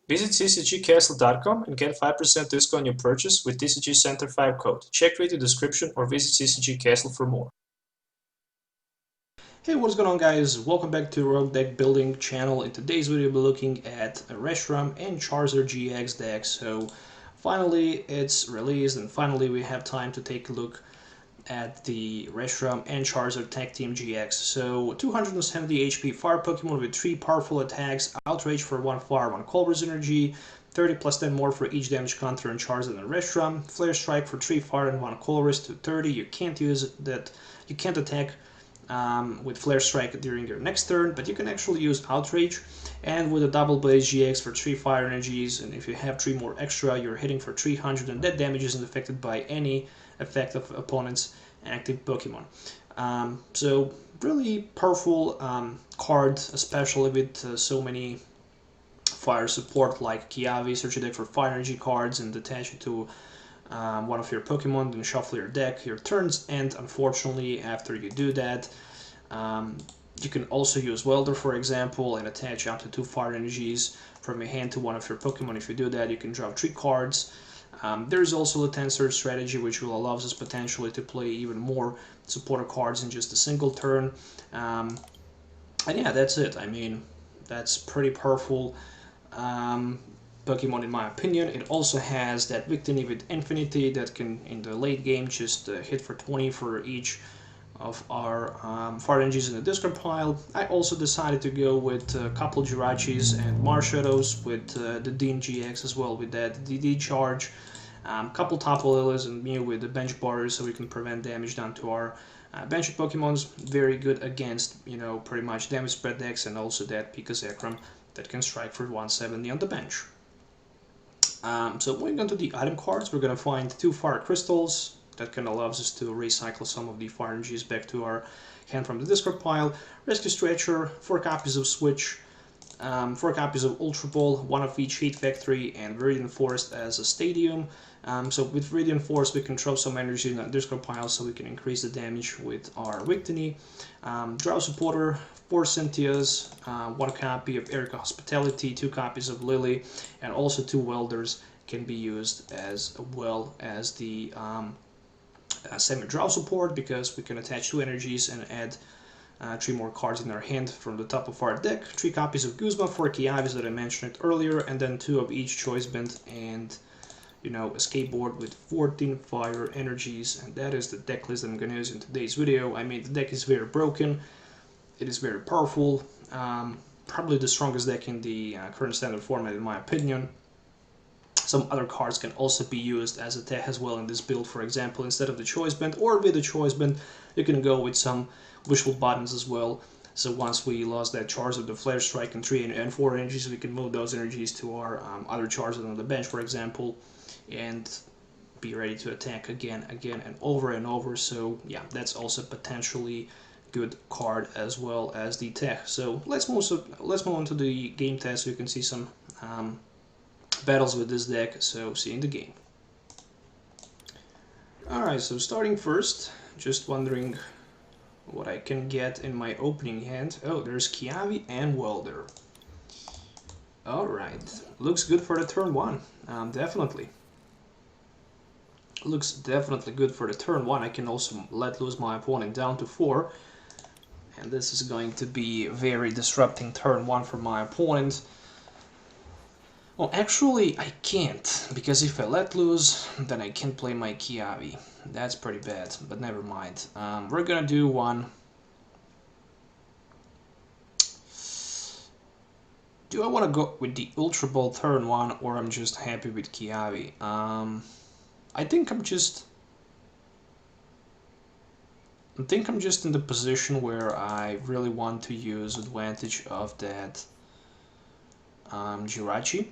Visit tcgcastle.com and get 5% discount on your purchase with TCG Center 5 code. Check video description or visit TCG Castle for more. Hey, what's going on, guys? Welcome back to Rogue Deck Building channel. In today's video, we'll be looking at a Reshiram and Charizard GX deck. So finally it's released and finally we have time to take a look at the Reshiram and Charizard Tag Team GX. So 270 HP fire Pokemon with 3 powerful attacks, Outrage for 1 fire, 1 Colbur's energy, 30 plus 10 more for each damage counter in Charizard and Reshiram, Flare Strike for 3 fire and 1 Colress to 30. You can't use that, you can't attack with Flare Strike during your next turn, but you can actually use Outrage, and with a double Blaze GX for 3 fire energies, and if you have 3 more extra, you're hitting for 300, and that damage isn't affected by any effect of opponent's active Pokemon. So really powerful card, especially with so many fire support like Kiavi. Search your deck for fire energy cards and attach it to one of your Pokemon, then shuffle your deck, your turns, and unfortunately after you do that, you can also use Welder, for example, and attach up to 2 fire energies from your hand to one of your Pokemon. If you do that, you can draw 3 cards. There's also a Tensor strategy which will allow us potentially to play even more supporter cards in just a single turn. And yeah, that's it. I mean, that's pretty powerful Pokemon in my opinion. It also has that Victini with Infinity that can, in the late game, just hit for 20 for each of our fire energies in the discard pile. I also decided to go with a couple Jirachis and Marshadows with the Dean GX as well, with that DD charge. Couple Tapu Lilies and Mew with the bench bars so we can prevent damage done to our bench Pokemons. Very good against, you know, pretty much damage spread decks, and also that Pikazekram that can strike for 170 on the bench. So moving on to the item cards, we're going to find 2 fire crystals that can allow us to recycle some of the fire energies back to our hand from the discard pile. Rescue Stretcher, 4 copies of Switch, 4 copies of Ultra Ball, 1 of each Heat Factory, and Viridian Forest as a Stadium. So with Viridian Forest we can throw some energy in the discard pile so we can increase the damage with our Victini. Drow Supporter, 4 Cynthias, 1 copy of Erica Hospitality, 2 copies of Lily, and also 2 Welders can be used as well as the semi-Drow support, because we can attach 2 energies and add 3 more cards in our hand from the top of our deck. 3 copies of Guzma, 4 Kiavis that I mentioned earlier, and then 2 of each Choice Band, and you know, a skateboard with 14 fire energies. And that is the deck list that I'm going to use in today's video. I mean, the deck is very broken, it is very powerful, probably the strongest deck in the current standard format in my opinion. Some other cards can also be used as a tech as well in this build. For example, instead of the Choice Band or with the Choice Band, you can go with some Wishful Buttons as well. So once we lost that charge of the Flare Strike and 3 and 4 energies, we can move those energies to our other charges on the bench, for example, and be ready to attack again and over. So yeah, that's also potentially good card as well as the tech. So let's move on to the game test so you can see some battles with this deck. So see you in the game. Alright, so starting first, just wondering what I can get in my opening hand. Oh, there's Kiavi and Welder. Alright, looks good for the turn 1, definitely. Looks definitely good for the turn 1. I can also let loose my opponent down to 4. And this is going to be very disrupting turn 1 for my opponent. Well, actually I can't, because if I let loose, then I can't play my Kiavi. That's pretty bad, but never mind. We're gonna do one. Do I want to go with the Ultra Ball turn 1, or I'm just happy with Kiavi? I think I'm just in the position where I really want to use advantage of that Jirachi.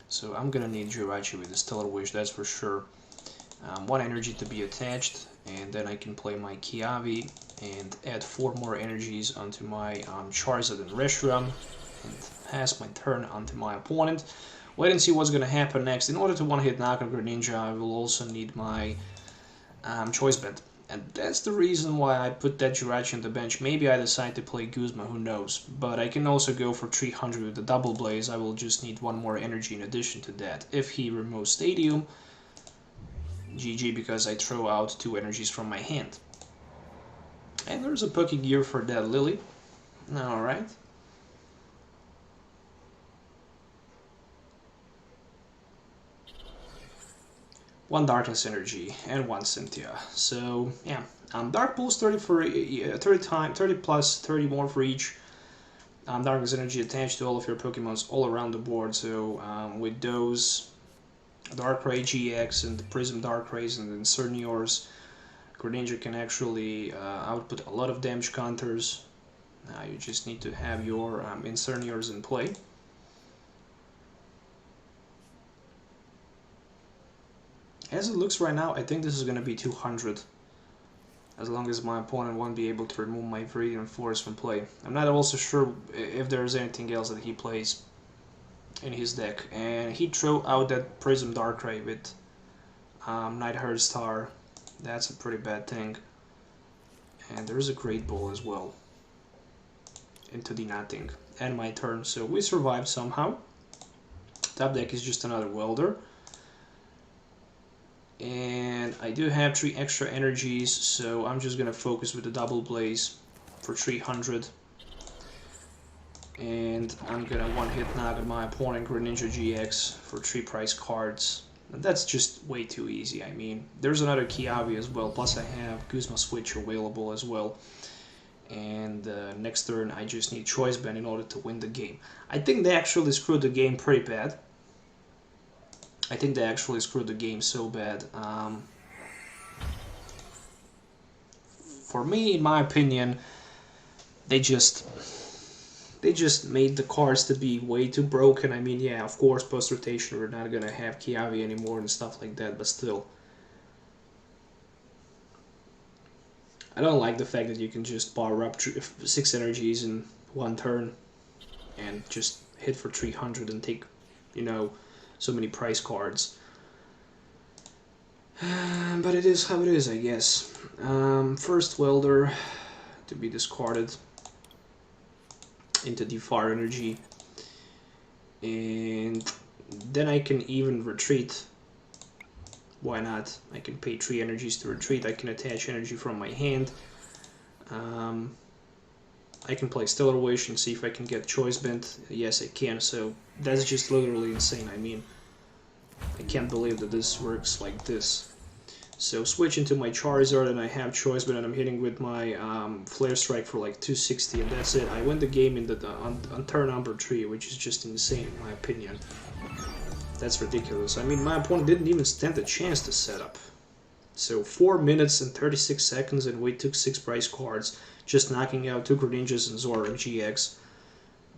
So I'm gonna need Jirachi with the Stellar Wish, that's for sure. 1 energy to be attached, and then I can play my Kiavi and add 4 more energies onto my Charizard and Reshiram, and pass my turn onto my opponent. Wait and see what's going to happen next. In order to one-hit knock on Greninja, I will also need my Choice Band. And that's the reason why I put that Jirachi on the bench. Maybe I decide to play Guzma, who knows. But I can also go for 300 with the double blaze. I will just need one more energy in addition to that. If he removes Stadium, GG, because I throw out 2 energies from my hand. And there's a Poké Gear for that Lily. Alright. One Darkness Energy and 1 Cynthia. So yeah, Dark Pulse 30 for 30 plus 30 more for each. Darkness Energy attached to all of your Pokemons all around the board. So with those Darkrai GX and the Prism Darkrays and then Cerniors, Greninja can actually output a lot of damage counters. Now you just need to have your Incerniors in play. As it looks right now, I think this is going to be 200. As long as my opponent won't be able to remove my Viridian Forest from play. I'm not also sure if there's anything else that he plays in his deck. And he threw out that Prism Darkrai with Nightherd Star. That's a pretty bad thing. And there's a Great Ball as well. Into the nothing. And my turn. So we survived somehow. Top deck is just another Welder. And I do have 3 extra energies, so I'm just gonna focus with the double blaze for 300. And I'm gonna one-hit knock my opponent Greninja GX for 3 price cards. And that's just way too easy. I mean, there's another Kiavi as well, plus I have Guzma Switch available as well. And next turn I just need Choice Band in order to win the game. I think they actually screwed the game pretty bad. I think they actually screwed the game so bad. For me, in my opinion, they just made the cards to be way too broken. I mean, yeah, of course, post-rotation we're not gonna have Kiavi anymore and stuff like that, but still. I don't like the fact that you can just power up 6 energies in one turn and just hit for 300 and take, you know, so many price cards. But it is how it is, I guess. First Welder to be discarded into the Fire Energy. And then I can even retreat. Why not? I can pay 3 energies to retreat. I can attach energy from my hand. I can play Stellar Wish and see if I can get Choice Band. Yes, I can. So that's just literally insane. I mean, I can't believe that this works like this. So switch into my Charizard and I have Choice Band and I'm hitting with my Flare Strike for like 260 and that's it. I win the game in on turn number 3, which is just insane in my opinion. That's ridiculous. I mean, my opponent didn't even stand a chance to set up. So 4 minutes and 36 seconds and we took 6 price cards, just knocking out 2 Greninjas and Zoroark GX.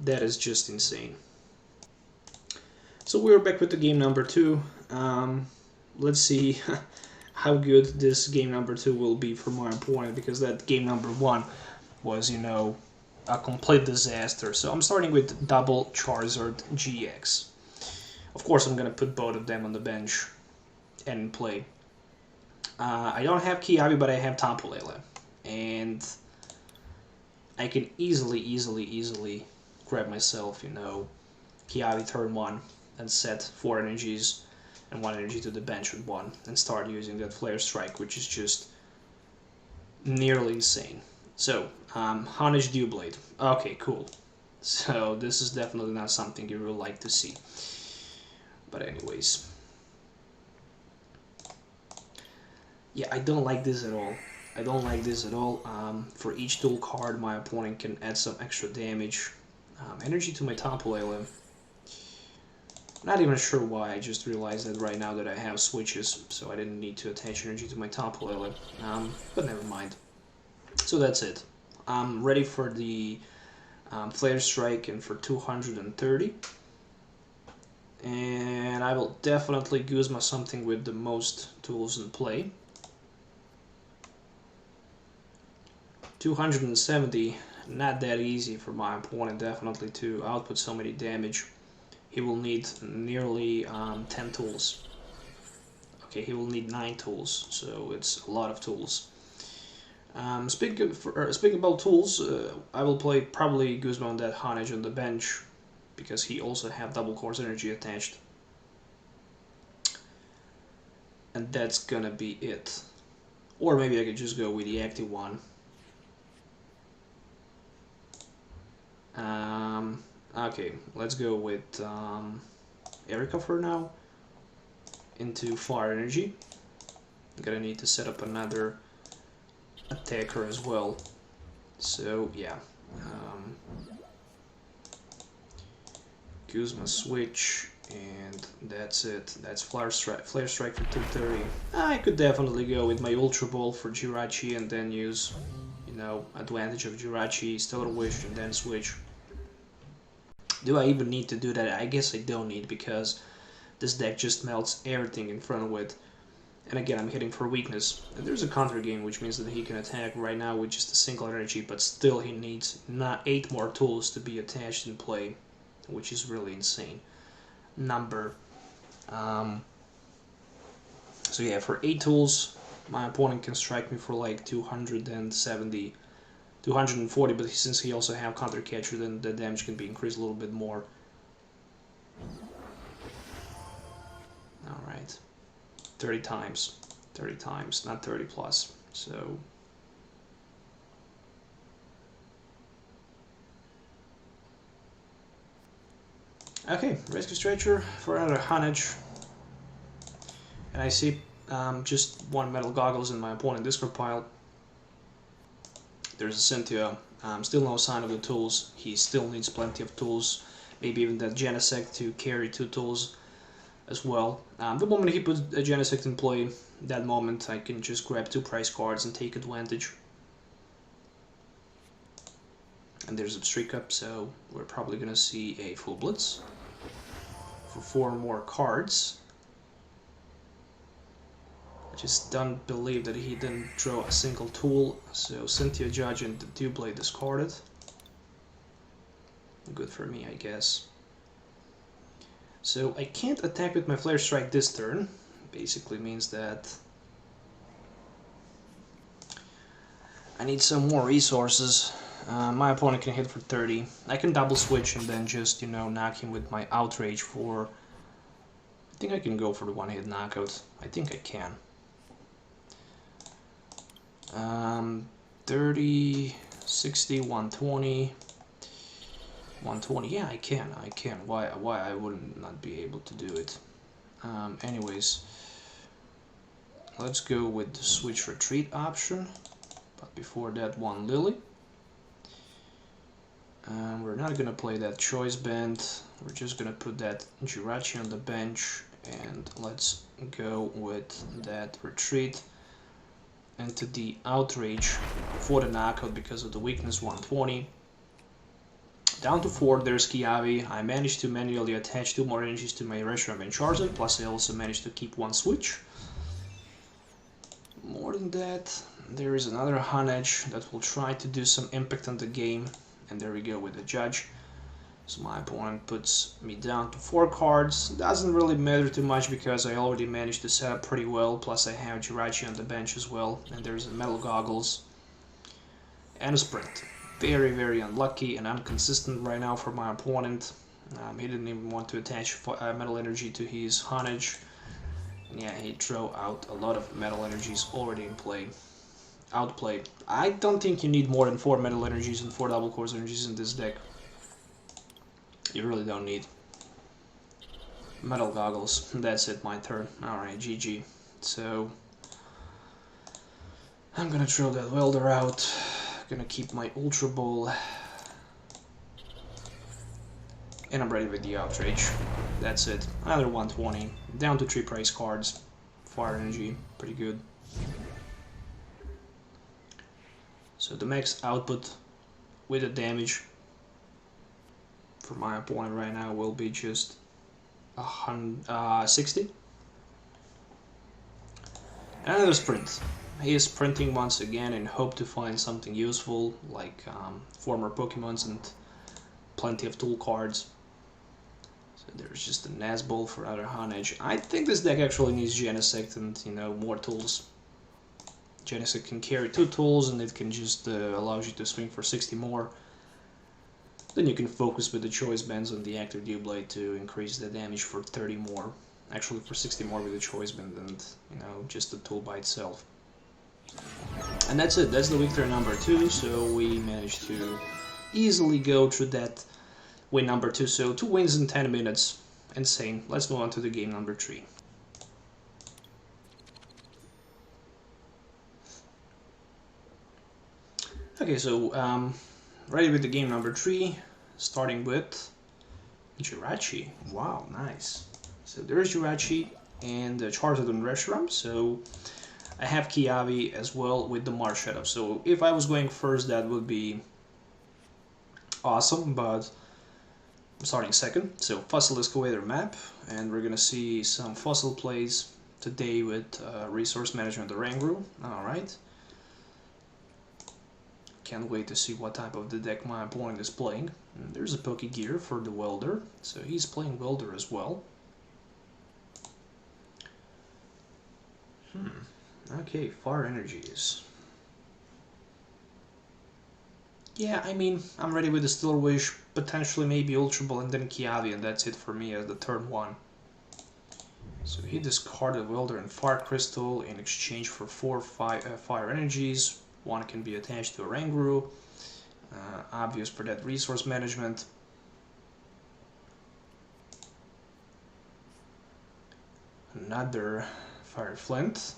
That is just insane. So we're back with the game number 2. Let's see how good this game number 2 will be for my opponent, because that game number 1 was, you know, a complete disaster. So I'm starting with double Charizard GX. Of course, I'm going to put both of them on the bench and play. I don't have Kiavi, but I have Tapu Lele. And I can easily grab myself, you know, Kiavi turn 1 and set 4 energies and 1 energy to the bench with 1 and start using that Flare Strike, which is just nearly insane. So, Honage Dewblade. Okay, cool. So, this is definitely not something you would like to see. But anyways. Yeah, I don't like this at all. I don't like this at all. For each dual card, my opponent can add some extra damage. Energy to my Tapu Lele. Not even sure why, I just realized that right now that I have switches, so I didn't need to attach energy to my Tapu Lele. But never mind. So that's it. I'm ready for the Flare Strike and for 230. And I will definitely Guzma something with the most tools in play. 270, not that easy for my opponent definitely to output so many damage. He will need nearly 10 tools. Okay, he will need 9 tools, so it's a lot of tools. Speaking about tools, I will play probably Guzman on that Hanage on the bench because he also have double course energy attached. And that's gonna be it. Or maybe I could just go with the active one. Okay, let's go with Erica for now. Into Fire Energy. I'm gonna need to set up another attacker as well. So yeah. Guzma switch, and that's it. That's Flare Strike for 230. I could definitely go with my Ultra Ball for Jirachi and then use, you know, advantage of Jirachi, Stellar Wish, and then switch. Do I even need to do that? I guess I don't need, because this deck just melts everything in front of it. And again, I'm hitting for weakness. And there's a counter game, which means that he can attack right now with just a single energy, but still he needs 8 more tools to be attached in play, which is really insane number. So yeah, for 8 tools, my opponent can strike me for like 270, 240, but since he also have counter catcher, then the damage can be increased a little bit more. Alright. 30 times, not 30 plus. So okay, Rescue Stretcher for another Hanage. And I see just 1 Metal Goggles in my opponent discard pile. There's a Cynthia. Still no sign of the tools. He still needs plenty of tools. Maybe even that Genesect to carry 2 tools as well. The moment he puts a Genesect in play, that moment I can just grab 2 price cards and take advantage. And there's a Streak Up, so we're probably gonna see a full blitz for 4 more cards. I just don't believe that he didn't draw a single tool, so Cynthia Judge and the Doublade discarded. Good for me, I guess. So I can't attack with my Flare Strike this turn. Basically means that I need some more resources. My opponent can hit for 30. I can double switch and then just, you know, knock him with my Outrage for... I think I can go for the 1-hit knockout. I think I can. 30, 60, 120... 120, yeah, I can. Why I wouldn't not be able to do it? Anyways, let's go with the Switch Retreat option. But before that, 1 Lily. We're not gonna play that Choice Band. We're just gonna put that Jirachi on the bench, and let's go with that Retreat into the Outrage for the knockout because of the weakness 120. Down to 4, there's Kiavi. I managed to manually attach 2 more energies to my Reshiram Charizard, plus I also managed to keep 1 switch. More than that, there is another Hanage that will try to do some impact on the game, and there we go with the Judge. So my opponent puts me down to 4 cards. Doesn't really matter too much because I already managed to set up pretty well, plus I have Jirachi on the bench as well, and there's the Metal Goggles and a Sprint. Very, very unlucky and inconsistent right now for my opponent. He didn't even want to attach Metal Energy to his Hanage. And yeah, he drew out a lot of Metal Energies already in play. Outplayed. I don't think you need more than 4 Metal Energies and 4 Double Course Energies in this deck. You really don't need. Metal Goggles. That's it, my turn. Alright, GG. So, I'm gonna throw that Welder out. Gonna keep my Ultra Ball, and I'm ready with the Outrage. That's it. Another 120. Down to 3 price cards. Fire Energy, pretty good. So the max output with the damage for my opponent right now will be just 60. And another Sprint. He is sprinting once again and hope to find something useful, like former Pokemons and plenty of tool cards. So there's just a Nazball for another Hanage. I think this deck actually needs Genesect and, you know, more tools. Genesect can carry 2 tools and it can just allows you to swing for 60 more. Then you can focus with the choice bands on the active Doublade to increase the damage for 30 more. Actually for 60 more with the choice band and, you know, just the tool by itself. And that's it, that's the victory number 2, so we managed to easily go through that win number 2, so 2 wins in 10 minutes, insane. Let's move on to the game number 3. Okay, so ready with the game number 3, starting with Jirachi. Wow, nice. So there's Jirachi and Charizard and Reshiram, so I have Kiavi as well with the Marshadow. So if I was going first, that would be awesome, but I'm starting second. So Fossil Excavator map, and we're gonna see some fossil plays today with Resource Management Oranguru. Alright. Can't wait to see what type of the deck my opponent is playing. And there's a Pokegear for the Welder, so he's playing Welder as well. Okay, Fire Energies. Yeah, I mean, I'm ready with the Stellar Wish, potentially maybe Ultra Ball and then Kiavi, and that's it for me as the turn 1. So he discarded Welder and Fire Crystal in exchange for 4 Fire Energies. 1 can be attached to Oranguru. Obvious for that resource management. Another Fire Flint.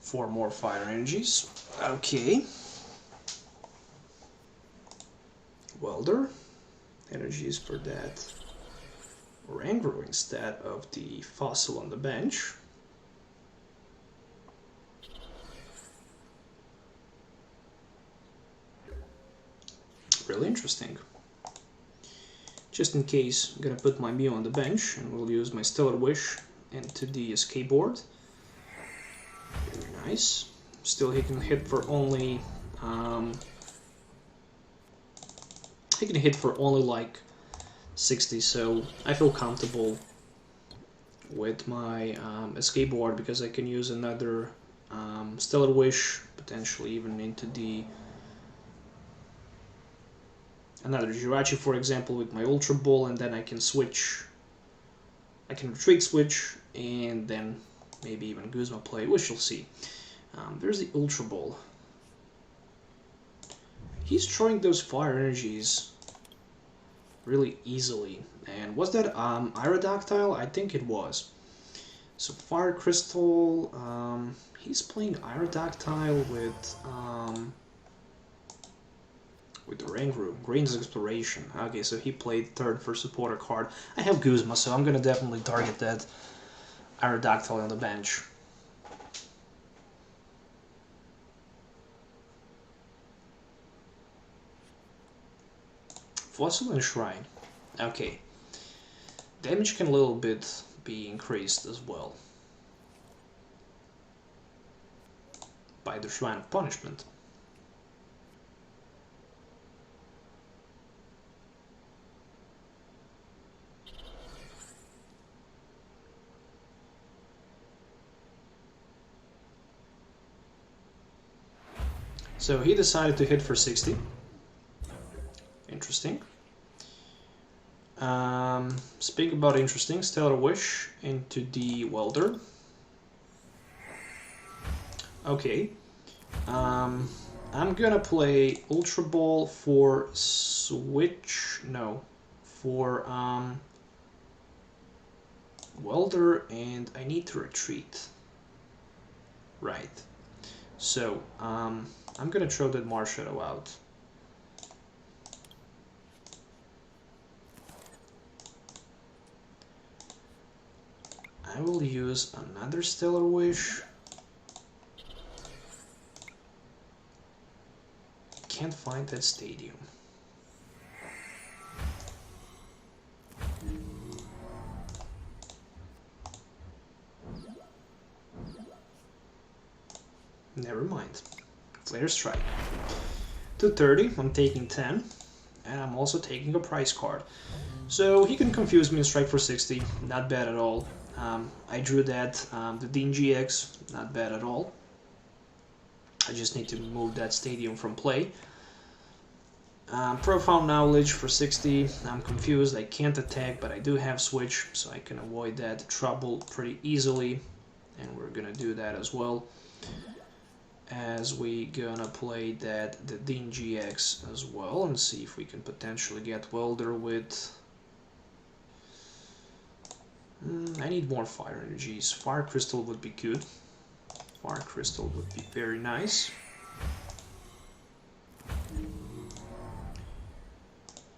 4 more Fire Energies. Okay. Welder. Energies for that Oranguru instead of the Fossil on the bench. Really interesting. Just in case, I'm gonna put my Mew on the bench and we'll use my Stellar Wish into the escape board. Very nice. Still, he can hit for only like 60, so I feel comfortable with my escape board because I can use another Stellar Wish, potentially even into the another Jirachi, for example, with my Ultra Ball, and then I can switch. I can retreat switch, and then maybe even Guzma play. We shall see. There's the Ultra Ball. He's throwing those Fire Energies really easily. And was that Aerodactyl? I think it was. So Fire Crystal. He's playing Aerodactyl with the Oranguru. Green's Exploration. Okay, so he played third for supporter card. I have Guzma, so I'm gonna definitely target that Aerodactyl on the bench. Fossil and Shrine. Okay. Damage can a little bit be increased as well by the Shrine of Punishment. So he decided to hit for 60. Interesting. Speaking about interesting, Stellar Wish into the Welder. Okay. I'm gonna play Ultra Ball for switch. No. For Welder, and I need to retreat. Right. So, I'm gonna throw that Marshadow out. I will use another Stellar Wish. Can't find that stadium. Never mind. Flare Strike. 230, I'm taking 10. And I'm also taking a prize card. So he can confuse me and strike for 60. Not bad at all. I drew that, the Dean GX, not bad at all. I just need to move that stadium from play. Profound Knowledge for 60. I'm confused, I can't attack, but I do have Switch, so I can avoid that trouble pretty easily. And we're gonna do that as well, as we gonna play that the Dean GX as well, and see if we can potentially get Welder with... I need more Fire Energies. Fire Crystal would be good. Fire Crystal would be very nice.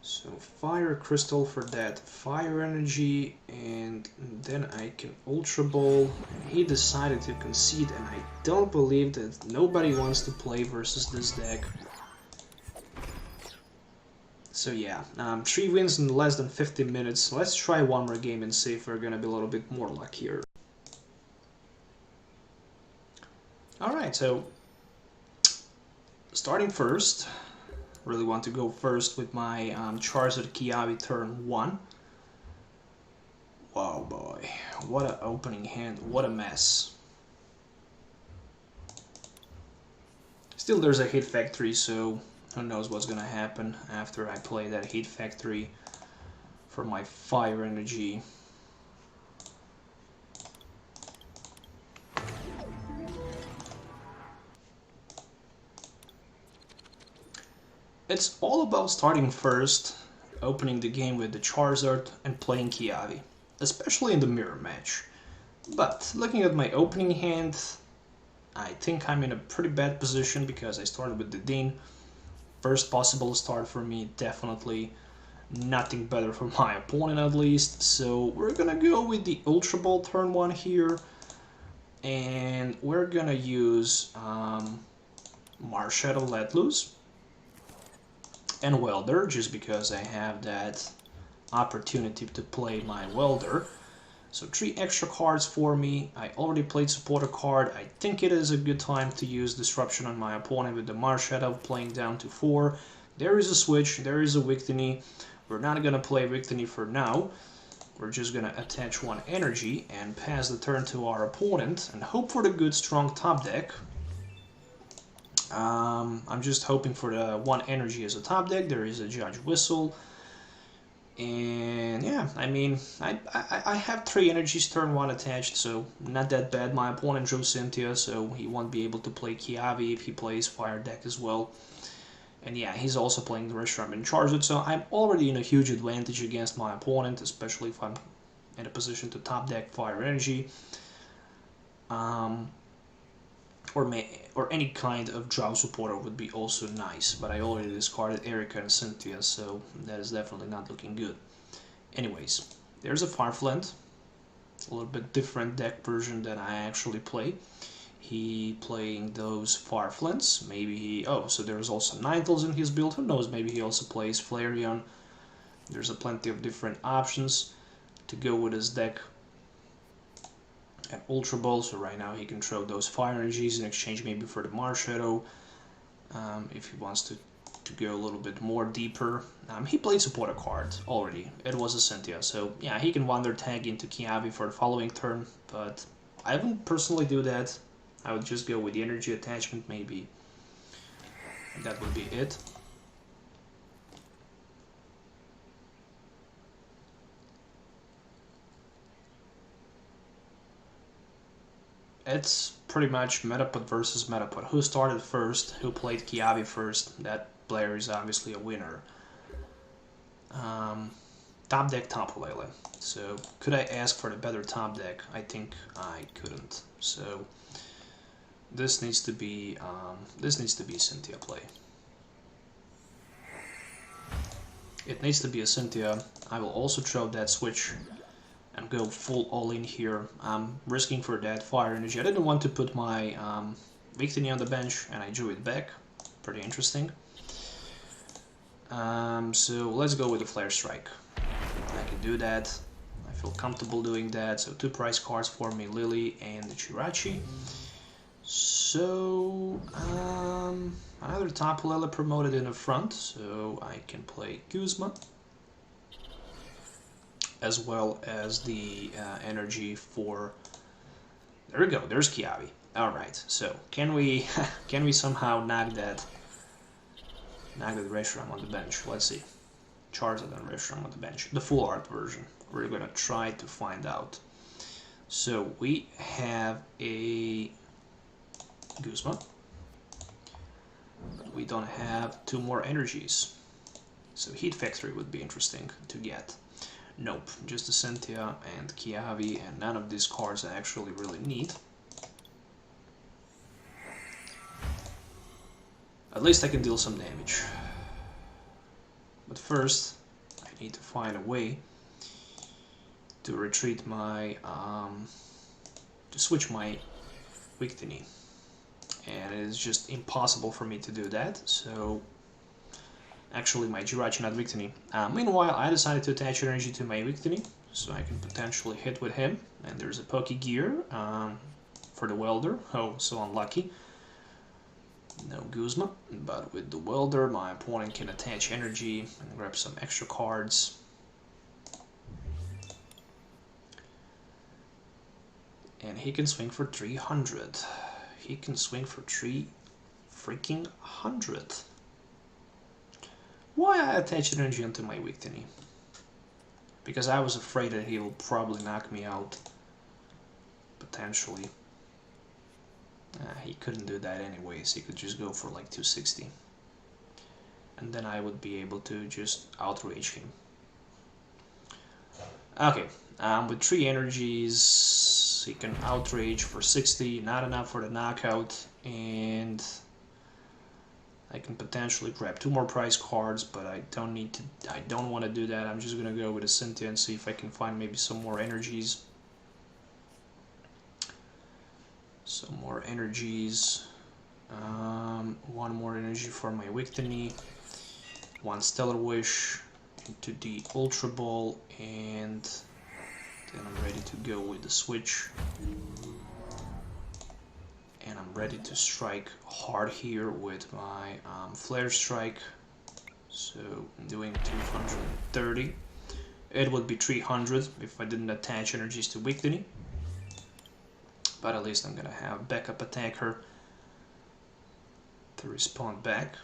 So Fire Crystal for that Fire Energy, and then I can Ultra Ball. He decided to concede, and I don't believe that nobody wants to play versus this deck. So yeah, 3 wins in less than 50 minutes. Let's try one more game and see if we're gonna be a little bit more luckier. Alright, so starting first. Really want to go first with my Charizard Kiavi turn 1. Wow boy, what an opening hand, what a mess. Still there's a Hit Factory, so who knows what's gonna happen after I play that Hit Factory for my Fire Energy. It's all about starting first, opening the game with the Charizard and playing Kiavi, especially in the mirror match. But looking at my opening hand, I think I'm in a pretty bad position because I started with the Dean. First possible start for me, definitely nothing better for my opponent at least. So we're gonna go with the Ultra Ball turn 1 here, and we're gonna use Marshadow Let Loose and Welder, just because I have that opportunity to play my Welder. So 3 extra cards for me. I already played Supporter card. I think it is a good time to use Disruption on my opponent with the Marshadow playing down to 4. There is a switch, there is a Victini. We're not gonna play Victini for now. We're just gonna attach 1 energy and pass the turn to our opponent and hope for the good strong top deck. I'm just hoping for the 1 energy as a top deck. There is a Judge Whistle. And yeah, I mean, I have 3 energies turn 1 attached, so not that bad. My opponent drew Cynthia, so he won't be able to play Kiavi if he plays Fire deck as well. And yeah, he's also playing the Reshiram Charizard, so I'm already in a huge advantage against my opponent, especially if I'm in a position to top deck Fire Energy. Or any kind of draw supporter would be also nice, but I already discarded Erika and Cynthia, so that is definitely not looking good. Anyways, there's a Farfland, a little bit different deck version than I actually play. He playing those Farflands, maybe he... oh, so there's also Ninetales in his build, who knows, maybe he also plays Flareon. There's a plenty of different options to go with his deck. And Ultra Ball, so right now he can throw those Fire Energies in exchange maybe for the Marshadow, if he wants to go a little bit more deeper. He played Supporter card already, it was a Cynthia, so yeah, he can Wonder Tag into Kiavi for the following turn, but I wouldn't personally do that. I would just go with the energy attachment maybe, and that would be it. It's pretty much Metapod versus Metapod. Who started first, who played Kiavi first, that player is obviously a winner. Top deck Tapu Lele. So could I ask for the better top deck? I think I couldn't. So this needs to be Cynthia play. It needs to be a Cynthia. I will also throw that switch and go full all-in here. I'm risking for that Fire Energy. I didn't want to put my Victini on the bench, and I drew it back. Pretty interesting. So let's go with the Flare Strike. I can do that. I feel comfortable doing that. So 2 prize cards for me, Lily and the Chirachi. So another Tapu Lele promoted in the front, so I can play Guzma. as well as the energy for... There we go, there's Kiavi. Alright, so can we can we somehow knock that Reshiram on the bench? Let's see. Charizard and Reshiram on the bench. The full art version. We're gonna try to find out. So we have a Guzma. But we don't have 2 more energies. So Heat Factory would be interesting to get. Nope, just the Cynthia and Kiavi, and none of these cards I actually really need. At least I can deal some damage. But first, I need to find a way to retreat my... to switch my Victini. And it is just impossible for me to do that, so... Actually, my Jirachi, not Victini. Meanwhile, I decided to attach energy to my Victini, so I can potentially hit with him. And there's a Poke Gear for the Welder. Oh, so unlucky. No Guzma, but with the Welder, my opponent can attach energy and grab some extra cards. And he can swing for 300. He can swing for 3 freaking 100. Why I attached energy onto my Victini? Because I was afraid that he will probably knock me out. Potentially. He couldn't do that anyways, he could just go for like 260. And then I would be able to just outrage him. Okay, with 3 energies, he can outrage for 60, not enough for the knockout, and I can potentially grab 2 more prize cards, but I don't want to do that. I'm just gonna go with a Cynthia and see if I can find maybe some more energies. Some more energies. 1 more energy for my Victini. 1 Stellar Wish into the Ultra Ball, and then I'm ready to go with the switch. And I'm ready to strike hard here with my Flare Strike. So I'm doing 230. It would be 300 if I didn't attach energies to Victini. But at least I'm gonna have backup attacker to respond back.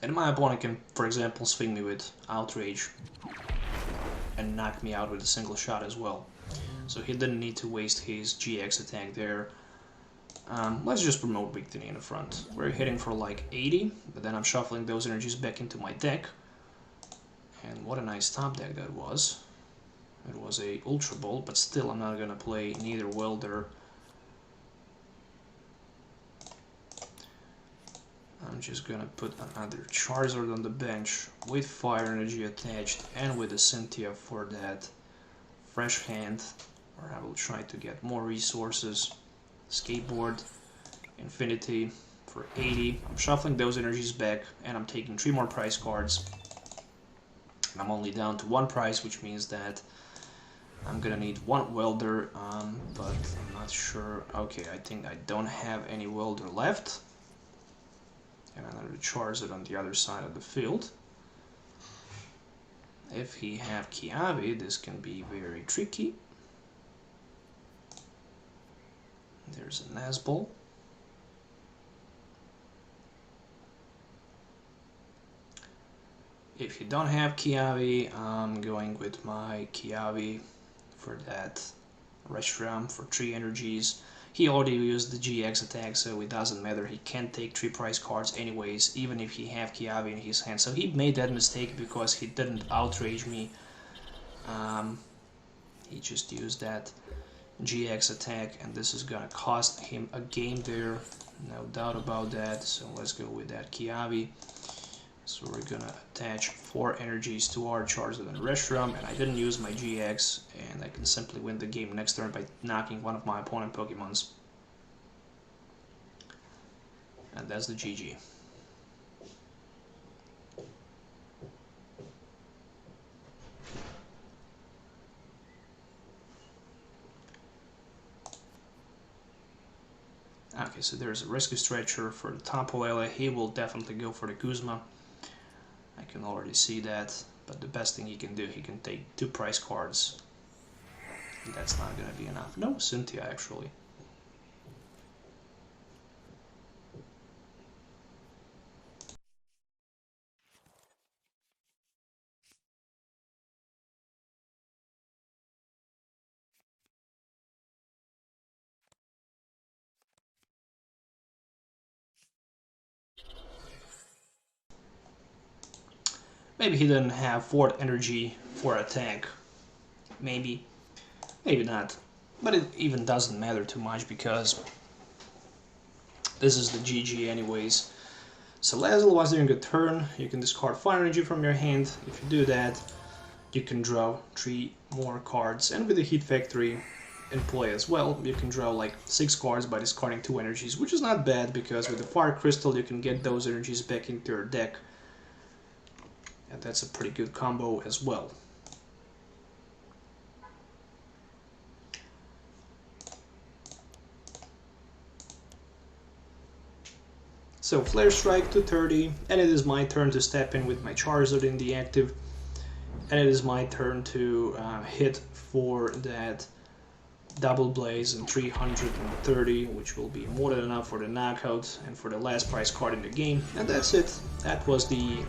And my opponent can, for example, swing me with Outrage and knock me out with a single shot as well. So he didn't need to waste his GX attack there. Let's just promote Victini in the front. We're hitting for like 80, but then I'm shuffling those energies back into my deck. And what a nice top deck that was. It was a Ultra Ball, but still I'm not gonna play neither Welder. I'm just gonna put another Charizard on the bench with Fire Energy attached and with a Cynthia for that fresh hand, where I will try to get more resources. Skateboard, Infinity for 80. I'm shuffling those energies back and I'm taking 3 more prize cards. And I'm only down to 1 prize, which means that I'm gonna need 1 Welder, but I'm not sure. Okay, I think I don't have any Welder left. And another Charizard on the other side of the field. If he have Kiavi, this can be very tricky. There's a Nazball. If you don't have Kiavi, I'm going with my Kiavi for that Reshiram for 3 energies. He already used the GX attack, so it doesn't matter. He can't take 3 prize cards anyways, even if he have Kiavi in his hand. So he made that mistake because he didn't outrage me. He just used that GX attack, and this is gonna cost him a game there, no doubt about that. So let's go with that Kiavi. So we're gonna attach 4 energies to our Charizard and Reshiram, and I didn't use my GX, and I can simply win the game next turn by knocking one of my opponent Pokemons. And that's the GG. Okay, so there's a Rescue Stretcher for the Tapo Ele. He will definitely go for the Guzma. I can already see that, but the best thing he can do, he can take 2 prize cards. And that's not going to be enough. No, Cynthia actually. Maybe he didn't have 4th energy for attack. Maybe. Maybe not. But it even doesn't matter too much because this is the GG anyways. So Lazel, once during a turn, you can discard 5 energy from your hand. If you do that, you can draw 3 more cards. And with the Heat Factory in play as well, you can draw like 6 cards by discarding 2 energies, which is not bad because with the Fire Crystal you can get those energies back into your deck. And that's a pretty good combo as well. So Flare Strike to 30, and it is my turn to step in with my Charizard in the active, and it is my turn to hit for that Double Blaze and 330, which will be more than enough for the knockout and for the last prize card in the game. And that's it. That was the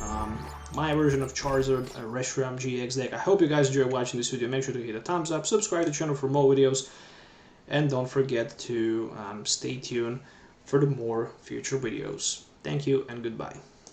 my version of Charizard Reshiram GX deck. I hope you guys enjoyed watching this video. Make sure to hit a thumbs up, subscribe to the channel for more videos, and don't forget to stay tuned for the more future videos. Thank you and goodbye.